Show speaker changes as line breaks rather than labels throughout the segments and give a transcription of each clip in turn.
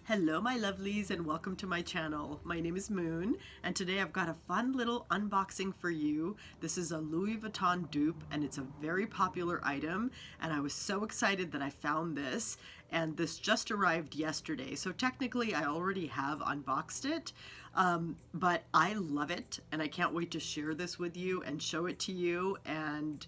Hello my lovelies and welcome to my channel. My name is Moon and today I've got a fun little unboxing for you. This is a Louis Vuitton dupe and it's a very popular item and I was so excited that I found this, and this just arrived yesterday. So technically I already have unboxed it, but I love it and I can't wait to share this with you and show it to you and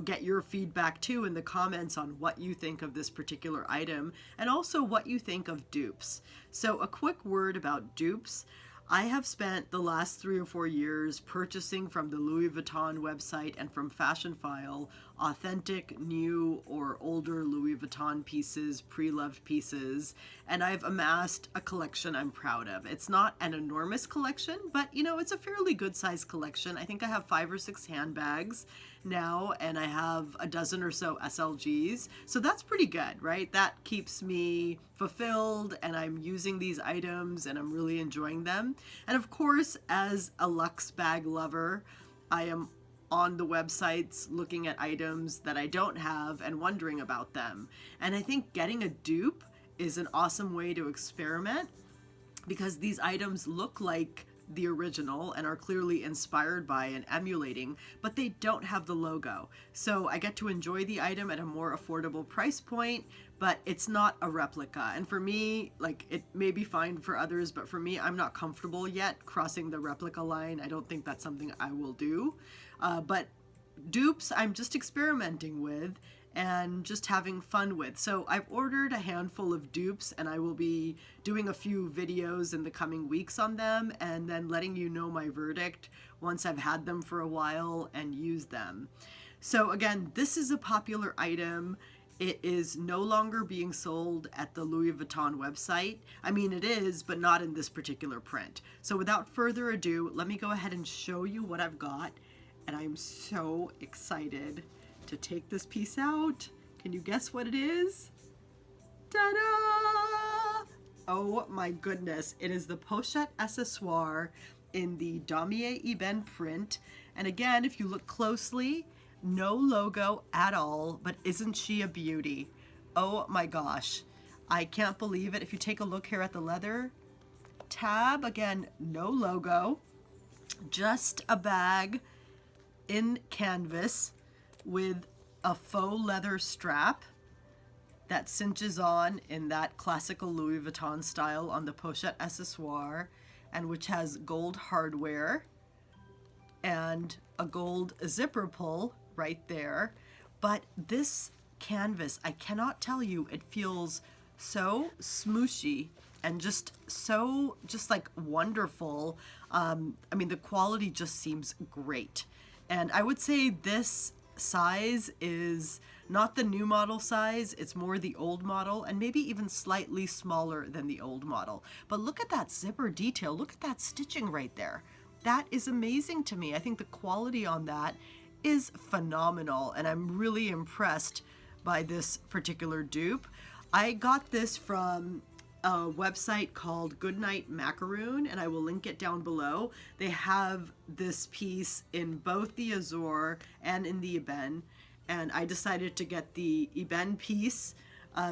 get your feedback too in the comments on what you think of this particular item and also what you think of dupes. So a quick word about dupes. I have spent the last 3 or 4 years purchasing from the Louis Vuitton website and from Fashion File authentic, new, or older Louis Vuitton pieces, pre-loved pieces, and I've amassed a collection I'm proud of. It's not an enormous collection, but it's a fairly good sized collection. I think I have 5 or 6 handbags now, and I have a dozen or so SLGs. So that's pretty good, right? That keeps me fulfilled and I'm using these items and I'm really enjoying them. And of course, as a luxe bag lover, I am on the websites looking at items that I don't have and wondering about them. And I think getting a dupe is an awesome way to experiment because these items look like the original and are clearly inspired by and emulating, but they don't have the logo. So I get to enjoy the item at a more affordable price point, but it's not a replica. And for me, like, it may be fine for others, but for me, I'm not comfortable yet crossing the replica line. I don't think that's something I will do. But dupes, I'm just experimenting with and just having fun with. So I've ordered a handful of dupes and I will be doing a few videos in the coming weeks on them and then letting you know my verdict once I've had them for a while and used them. So again, this is a popular item. It is no longer being sold at the Louis Vuitton website. I mean, it is, but not in this particular print. So without further ado, let me go ahead and show you what I've got. And I'm so excited to take this piece out. Can you guess what it is? Ta-da! Oh my goodness, it is the pochette accessoire in the Damier Ebene print. And again, if you look closely, no logo at all, but isn't she a beauty? Oh my gosh, I can't believe it. If you take a look here at the leather tab, again, no logo, just a bag in canvas with a faux leather strap that cinches on in that classical Louis Vuitton style on the pochette accessoire, and which has gold hardware and a gold zipper pull right there. But this canvas, I cannot tell you, it feels so smooshy and just like wonderful. I mean, the quality just seems great. And I would say this size is not the new model size, it's more the old model and maybe even slightly smaller than the old model. But look at that zipper detail, look at that stitching right there. That is amazing to me. I think the quality on that is phenomenal and I'm really impressed by this particular dupe. I got this from a website called Goodnight Macaroon and I will link it down below. They have this piece in both the Azure and in the Ebene, and I decided to get the Ebene piece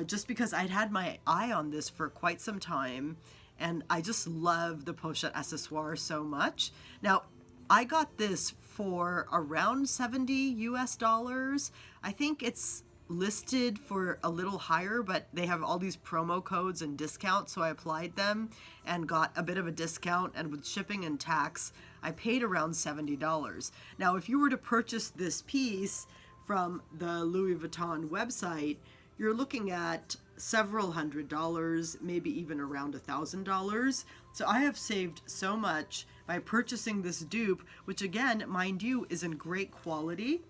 just because I'd had my eye on this for quite some time and I just love the pochette accessoire so much. Now I got this for around $70 US. I think it's listed for a little higher, but they have all these promo codes and discounts, so I applied them and got a bit of a discount, and with shipping and tax I paid around $70. Now if you were to purchase this piece from the Louis Vuitton website, you're looking at several $100s, maybe even around $1,000. So I have saved so much by purchasing this dupe, which again, mind you, is in great quality.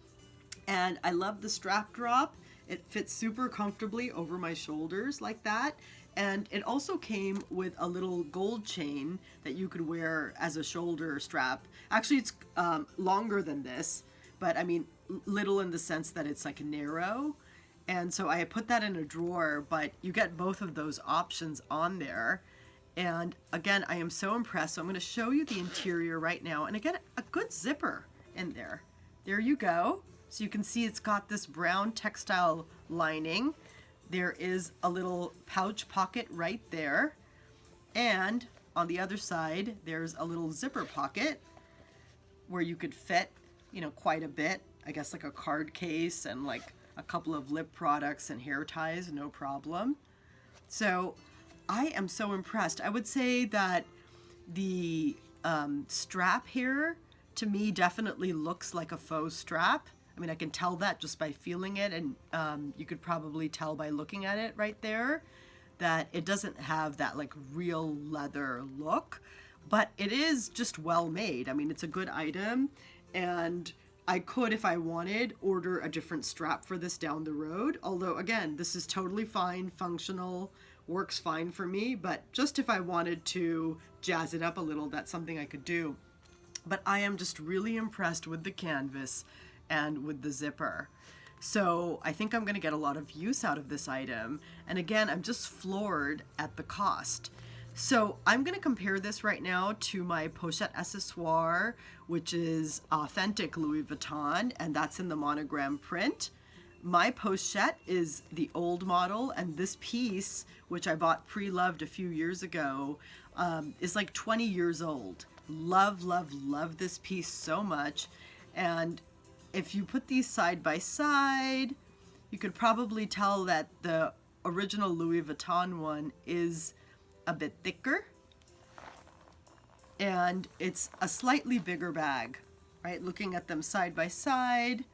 And I love the strap drop. It fits super comfortably over my shoulders like that. And it also came with a little gold chain that you could wear as a shoulder strap. Actually, it's longer than this, but I mean, little in the sense that it's like narrow. And so I put that in a drawer, but you get both of those options on there. And again, I am so impressed. So I'm going to show you the interior right now. And again, a good zipper in there. There you go. So you can see it's got this brown textile lining. There is a little pouch pocket right there. And on the other side, there's a little zipper pocket where you could fit, you know, quite a bit. I guess like a card case and like a couple of lip products and hair ties, no problem. So I am so impressed. I would say that the strap here to me definitely looks like a faux strap. I mean, I can tell that just by feeling it, and you could probably tell by looking at it right there that it doesn't have that like real leather look, but it is just well made. I mean, it's a good item, and I could, if I wanted, order a different strap for this down the road. Although, again, this is totally fine, functional, works fine for me, but just if I wanted to jazz it up a little, that's something I could do. But I am just really impressed with the canvas and with the zipper. So I think I'm going to get a lot of use out of this item. And again, I'm just floored at the cost. So I'm going to compare this right now to my pochette accessoire, which is authentic Louis Vuitton, and that's in the monogram print. My pochette is the old model, and this piece, which I bought pre-loved a few years ago, is like 20 years old. Love, love, love this piece so much. And if you put these side by side, you could probably tell that the original Louis Vuitton one is a bit thicker, and it's a slightly bigger bag, right? Looking at them side by side,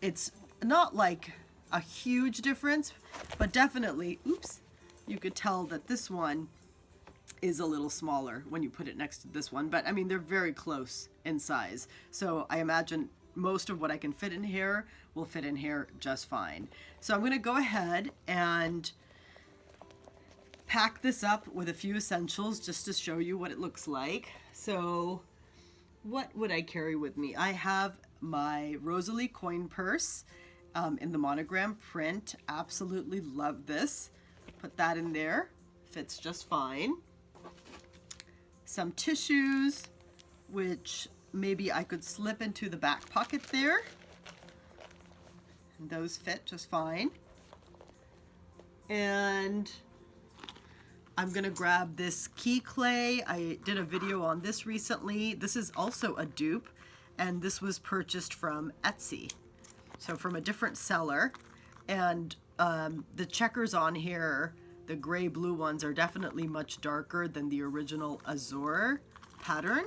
it's not like a huge difference, but definitely, oops, you could tell that this one is a little smaller when you put it next to this one, but I mean, they're very close in size. So I imagine most of what I can fit in here will fit in here just fine. So I'm going to go ahead and pack this up with a few essentials just to show you what it looks like. So what would I carry with me? I have my Rosalie coin purse in the monogram print. Absolutely love this. Put that in there. Fits just fine. Some tissues, which maybe I could slip into the back pocket there. And those fit just fine. And I'm gonna grab this key clay. I did a video on this recently. This is also a dupe, and this was purchased from Etsy, so from a different seller. And the checkers on here, the gray blue ones, are definitely much darker than the original azure pattern,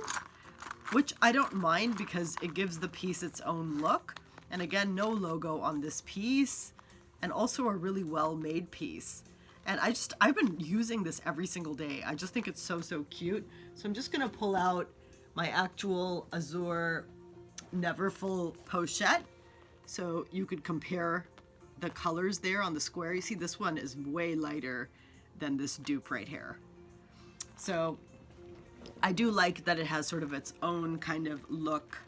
which I don't mind because it gives the piece its own look. And again, no logo on this piece, and also a really well made piece. And I've been using this every single day. I just think it's so, so cute. So I'm just gonna pull out my actual azure never full pochette, so you could compare the colors there on the square. You see this one is way lighter than this dupe right here. So I do like that it has sort of its own kind of look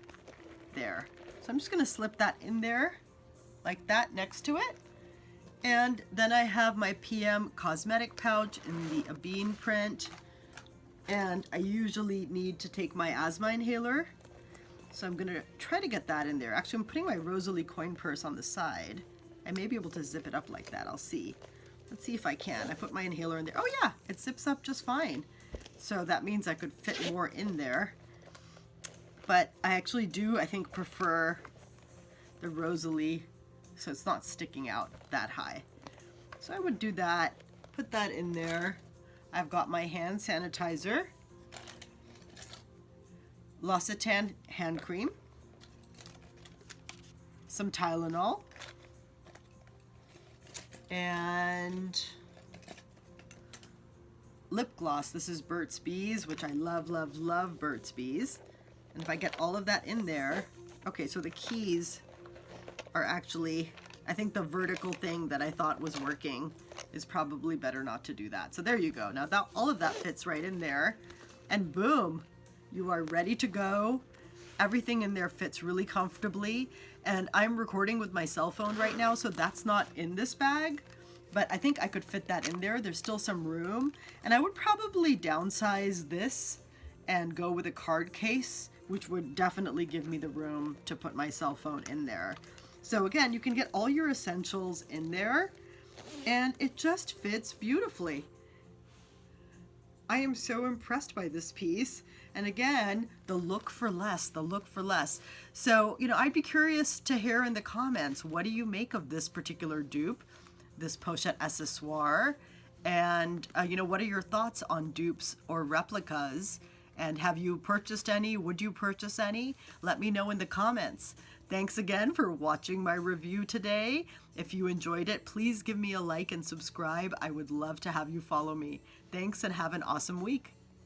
there. So I'm just gonna slip that in there like that next to it. And then I have my PM cosmetic pouch in the Abine print. And I usually need to take my asthma inhaler. So I'm gonna try to get that in there. Actually, I'm putting my Rosalie coin purse on the side. I may be able to zip it up like that, I'll see. Let's see if I can. I put my inhaler in there. Oh yeah, it zips up just fine. So that means I could fit more in there. But I actually do, I think, prefer the Rosalie, so it's not sticking out that high. So I would do that, put that in there. I've got my hand sanitizer, L'Occitane hand cream, some Tylenol, and lip gloss. This is Burt's Bees, which I love, love, love Burt's Bees. And if I get all of that in there, okay, so the keys are actually, I think the vertical thing that I thought was working is probably better not to do that. So there you go. Now that all of that fits right in there, and boom, you are ready to go. Everything in there fits really comfortably, and I'm recording with my cell phone right now, so that's not in this bag, but I think I could fit that in there. There's still some room, and I would probably downsize this and go with a card case, which would definitely give me the room to put my cell phone in there. So again, you can get all your essentials in there, and it just fits beautifully. I am so impressed by this piece. And again, the look for less, the look for less. So, I'd be curious to hear in the comments, what do you make of this particular dupe, this pochette accessoire? And, what are your thoughts on dupes or replicas? And have you purchased any? Would you purchase any? Let me know in the comments. Thanks again for watching my review today. If you enjoyed it, please give me a like and subscribe. I would love to have you follow me. Thanks and have an awesome week.